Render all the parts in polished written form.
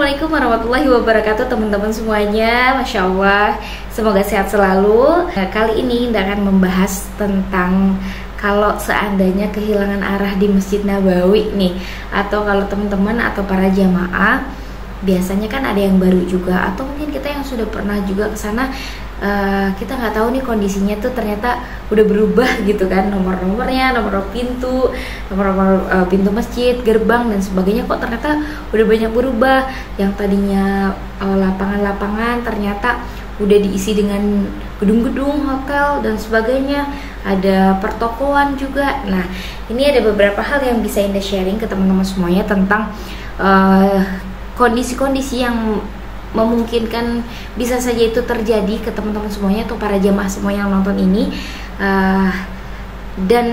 Assalamualaikum warahmatullahi wabarakatuh teman-teman semuanya. Masya Allah, semoga sehat selalu. Kali ini Indah akan membahas tentang kalau seandainya kehilangan arah di Masjid Nabawi nih, atau kalau teman-teman atau para jamaah biasanya kan ada yang baru juga, atau mungkin kita yang sudah pernah juga ke sana, kita nggak tahu nih kondisinya tuh ternyata udah berubah gitu kan, nomor-nomornya, nomor pintu, nomor pintu masjid, gerbang dan sebagainya kok ternyata udah banyak berubah. Yang tadinya lapangan-lapangan ternyata udah diisi dengan gedung-gedung, hotel dan sebagainya, ada pertokoan juga. Nah, ini ada beberapa hal yang bisa Indah sharing ke teman-teman semuanya tentang kondisi-kondisi yang memungkinkan bisa saja itu terjadi ke teman-teman semuanya atau para jamaah semua yang nonton ini, dan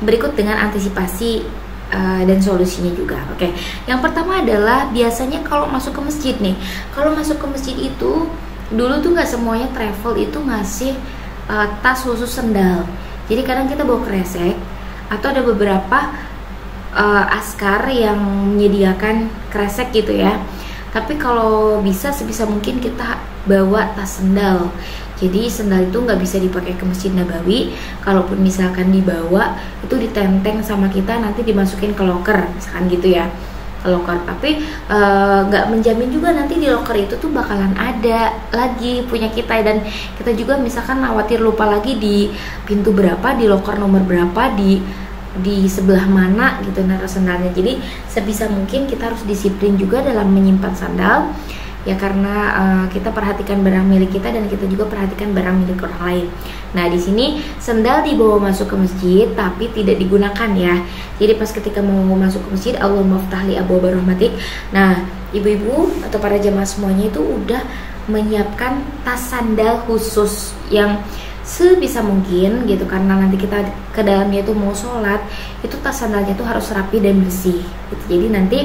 berikut dengan antisipasi dan solusinya juga. Oke, yang pertama adalah biasanya kalau masuk ke masjid nih, kalau masuk ke masjid itu dulu tuh nggak semuanya travel itu ngasih tas khusus sendal. Jadi kadang kita bawa kresek, atau ada beberapa askar yang menyediakan kresek gitu ya. Tapi kalau bisa sebisa mungkin kita bawa tas sendal. Jadi sendal itu nggak bisa dipakai ke Masjid Nabawi. Kalaupun misalkan dibawa, itu ditenteng sama kita, nanti dimasukin ke loker, misalkan gitu ya, ke loker. Tapi nggak menjamin juga nanti di loker itu tuh bakalan ada lagi punya kita, dan kita juga misalkan khawatir lupa lagi di pintu berapa, di loker nomor berapa, di sebelah mana gitu naruh sandalnya. Jadi sebisa mungkin kita harus disiplin juga dalam menyimpan sandal ya, karena kita perhatikan barang milik kita dan kita juga perhatikan barang milik orang lain. Nah, di sini sandal dibawa masuk ke masjid tapi tidak digunakan ya. Jadi pas ketika mau masuk ke masjid, Allahumma ftahli abwaaba rahmatik. Nah, ibu-ibu atau para jamaah semuanya itu udah menyiapkan tas sandal khusus yang sebisa mungkin gitu, karena nanti kita ke dalamnya itu mau sholat, itu tas sandalnya itu harus rapi dan bersih gitu. Jadi nanti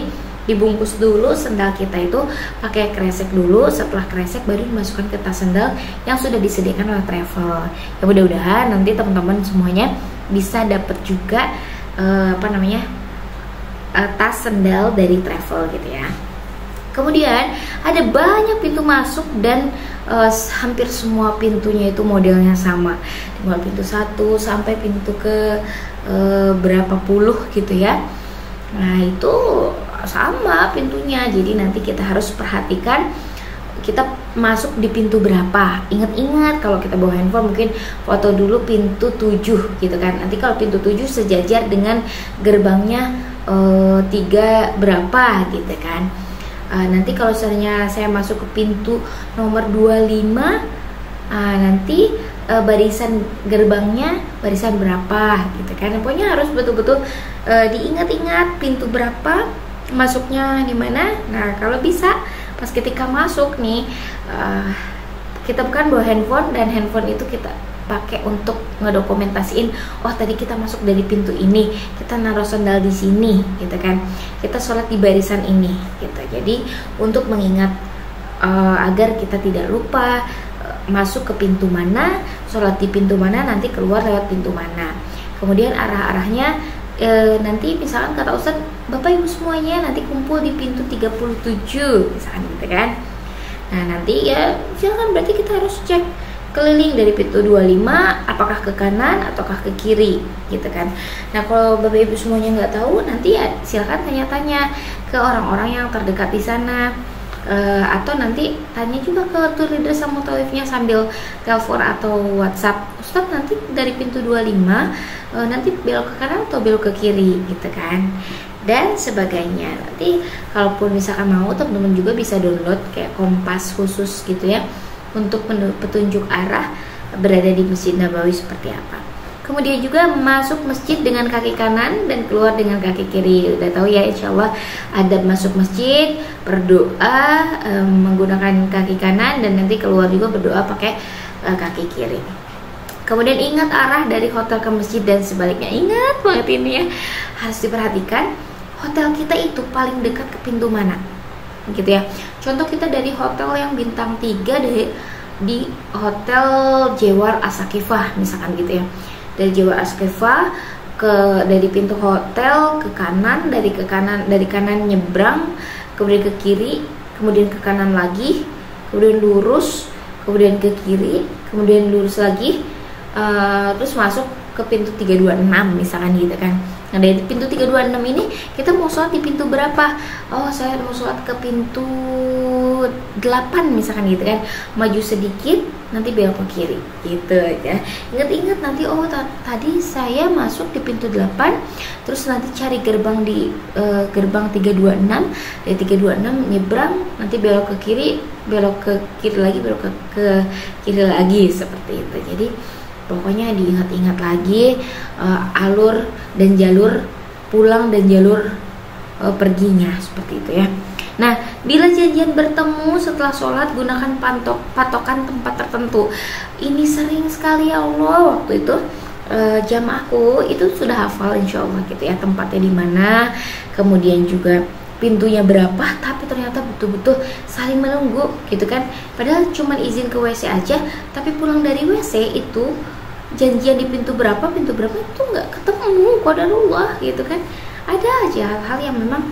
dibungkus dulu sandal kita itu pakai kresek dulu, setelah kresek baru dimasukkan ke tas sandal yang sudah disediakan oleh travel. Ya mudah-mudahan nanti teman-teman semuanya bisa dapat juga tas sandal dari travel gitu ya. Kemudian ada banyak pintu masuk dan hampir semua pintunya itu modelnya sama, mulai pintu 1 sampai pintu ke berapa puluh gitu ya. Nah, itu sama pintunya. Jadi nanti kita harus perhatikan kita masuk di pintu berapa. Ingat-ingat kalau kita bawa handphone mungkin foto dulu pintu 7 gitu kan. Nanti kalau pintu 7 sejajar dengan gerbangnya 3 berapa gitu kan. Nanti kalau misalnya saya masuk ke pintu nomor 25, nanti barisan gerbangnya barisan berapa gitu kan. Pokoknya harus betul-betul diingat-ingat pintu berapa, masuknya di mana. Nah, kalau bisa pas ketika masuk nih, kita bukan bawa handphone, dan handphone itu kita pakai untuk ngedokumentasiin, oh tadi kita masuk dari pintu ini, kita naruh sandal di sini gitu kan, kita sholat di barisan ini gitu. Jadi untuk mengingat agar kita tidak lupa masuk ke pintu mana, sholat di pintu mana, nanti keluar lewat pintu mana. Kemudian arah-arahnya nanti misalkan kata Ustaz, Bapak Ibu semuanya nanti kumpul di pintu 37 misalkan gitu kan. Nah, nanti ya silakan, berarti kita harus cek keliling dari pintu 25 apakah ke kanan ataukah ke kiri gitu kan. Nah, kalau Bapak Ibu semuanya nggak tahu, nanti ya silakan tanya-tanya ke orang-orang yang terdekat di sana, atau nanti tanya juga ke tour leader sama mutawifnya sambil telepon atau WhatsApp, Ustaz nanti dari pintu 25 nanti belok ke kanan atau belok ke kiri gitu kan, dan sebagainya. Nanti kalaupun misalkan mau, teman-teman juga bisa download kayak kompas khusus gitu ya untuk petunjuk arah berada di Masjid Nabawi seperti apa. Kemudian juga masuk masjid dengan kaki kanan dan keluar dengan kaki kiri. Udah tahu ya, insya Allah adab masuk masjid, berdoa menggunakan kaki kanan, dan nanti keluar juga berdoa pakai kaki kiri. Kemudian ingat arah dari hotel ke masjid dan sebaliknya. Ingat banget ini ya, harus diperhatikan hotel kita itu paling dekat ke pintu mana gitu ya. Contoh kita dari hotel yang bintang 3 di Hotel Jewar Asakifah misalkan gitu ya. Dari Jewar Asakifah dari pintu hotel ke kanan, dari kanan nyebrang, kemudian ke kiri kemudian ke kanan lagi, kemudian lurus, kemudian ke kiri, kemudian lurus lagi, terus masuk ke pintu 326 misalkan gitu kan. Nah dari pintu 326 ini kita mau sholat di pintu berapa? Oh saya mau sholat ke pintu 8 misalkan gitu kan. Maju sedikit, nanti belok ke kiri gitu ya. Ingat-ingat nanti, oh tadi saya masuk di pintu 8, terus nanti cari gerbang di gerbang 326. Dari 326 nyebrang, nanti belok ke kiri, belok ke kiri lagi, belok ke kiri lagi, seperti itu. Jadi pokoknya diingat-ingat lagi alur dan jalur pulang dan jalur perginya, seperti itu ya. Nah, bila janjian bertemu setelah sholat, gunakan patokan tempat tertentu. Ini sering sekali ya Allah, waktu itu jamaahku itu sudah hafal insya Allah gitu ya, tempatnya di mana, kemudian juga pintunya berapa, tapi ternyata betul-betul saling menunggu gitu kan. Padahal cuma izin ke WC aja, tapi pulang dari WC itu janjian di pintu berapa itu nggak ketemu, qadarullah gitu kan. Ada aja hal-hal yang memang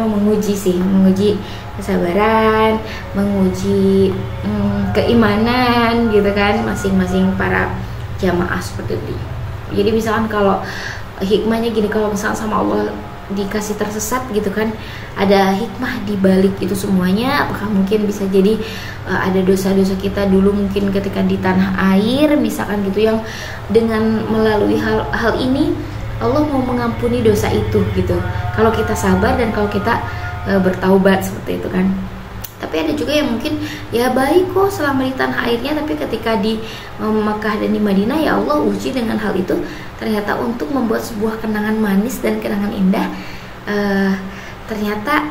menguji kesabaran, menguji keimanan gitu kan masing-masing para jamaah seperti itu. Jadi misalkan kalau hikmahnya gini, kalau misalkan sama Allah dikasih tersesat gitu kan, ada hikmah di balik itu semuanya. Apakah mungkin bisa jadi ada dosa-dosa kita dulu mungkin ketika di tanah air misalkan gitu, yang dengan melalui hal ini Allah mau mengampuni dosa itu gitu, kalau kita sabar dan kalau kita bertaubat seperti itu kan. Tapi ada juga yang mungkin ya baik kok selama di tanah airnya, tapi ketika di Makkah dan di Madinah ya Allah uji dengan hal itu, ternyata untuk membuat sebuah kenangan manis dan kenangan indah, ternyata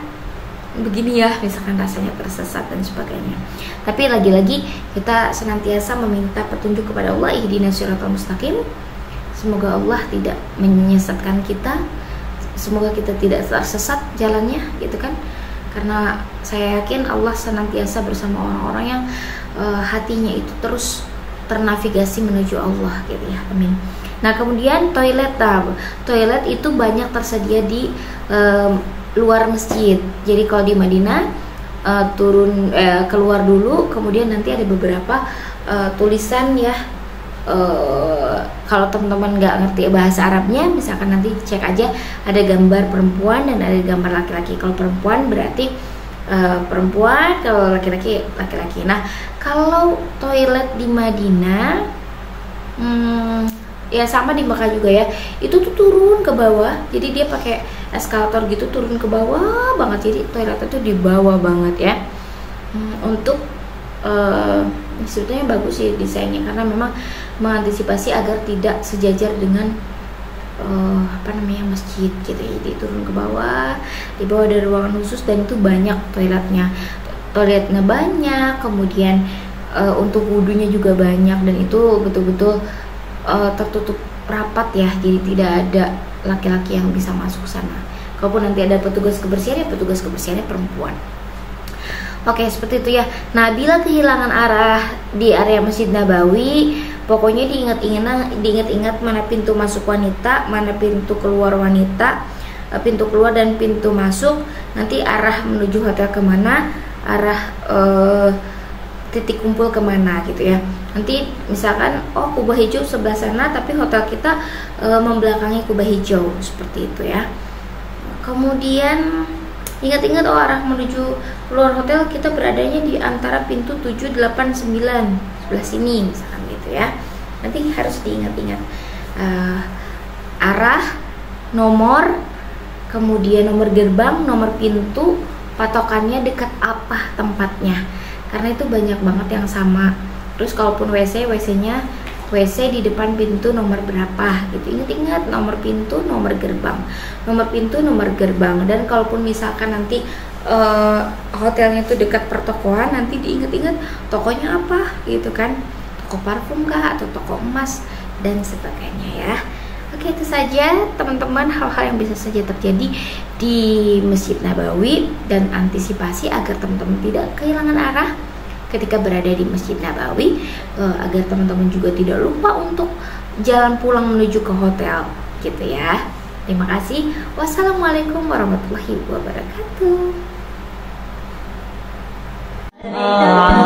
begini ya, misalkan rasanya tersesat dan sebagainya. Tapi lagi-lagi kita senantiasa meminta petunjuk kepada Allah, ihdinas siratal mustaqim. Semoga Allah tidak menyesatkan kita, semoga kita tidak tersesat jalannya gitu kan. Karena saya yakin Allah senantiasa bersama orang-orang yang hatinya itu terus ternavigasi menuju Allah gitu ya. Amin. Nah kemudian toilet itu banyak tersedia di luar masjid. Jadi kalau di Madinah keluar dulu, kemudian nanti ada beberapa tulisan ya. Kalau teman-teman nggak ngerti bahasa Arabnya, misalkan nanti cek aja, ada gambar perempuan dan ada gambar laki-laki. Kalau perempuan berarti perempuan, kalau laki-laki laki-laki. Nah kalau toilet di Madinah ya sama di Mekah juga ya, itu tuh turun ke bawah. Jadi dia pakai eskalator gitu turun ke bawah banget. Jadi toiletnya tuh di bawah banget ya. Untuk sebetulnya bagus sih desainnya, karena memang mengantisipasi agar tidak sejajar dengan masjid gitu. Jadi turun ke bawah, di bawah ada ruangan khusus dan itu banyak toiletnya banyak, kemudian untuk wudhunya juga banyak, dan itu betul-betul tertutup rapat ya, jadi tidak ada laki-laki yang bisa masuk sana. Kalaupun nanti ada petugas kebersihannya perempuan. Oke, seperti itu ya. Nah, bila kehilangan arah di area Masjid Nabawi, pokoknya diingat-ingat mana pintu masuk wanita, mana pintu keluar wanita, pintu keluar dan pintu masuk. Nanti arah menuju hotel kemana, arah titik kumpul kemana gitu ya. Nanti misalkan Kubah Hijau sebelah sana, tapi hotel kita membelakangi Kubah Hijau, seperti itu ya. Kemudian ingat-ingat arah menuju keluar hotel kita beradanya di antara pintu 7, 8, 9 sebelah sini misalkan gitu ya. Nanti harus diingat-ingat arah, nomor, kemudian nomor gerbang, nomor pintu, patokannya dekat apa tempatnya, karena itu banyak banget yang sama. Terus kalaupun WC-nya WC di depan pintu nomor berapa gitu. Ingat-ingat nomor pintu, nomor gerbang. Nomor pintu, nomor gerbang. Dan kalaupun misalkan nanti hotelnya itu dekat pertokoan, nanti diingat-ingat tokonya apa gitu kan. Toko parfum kah atau toko emas dan sebagainya ya. Oke, itu saja teman-teman hal-hal yang bisa saja terjadi di Masjid Nabawi, dan antisipasi agar teman-teman tidak kehilangan arah ketika berada di Masjid Nabawi, agar teman-teman juga tidak lupa untuk jalan pulang menuju ke hotel gitu ya. Terima kasih. Wassalamualaikum warahmatullahi wabarakatuh. 아,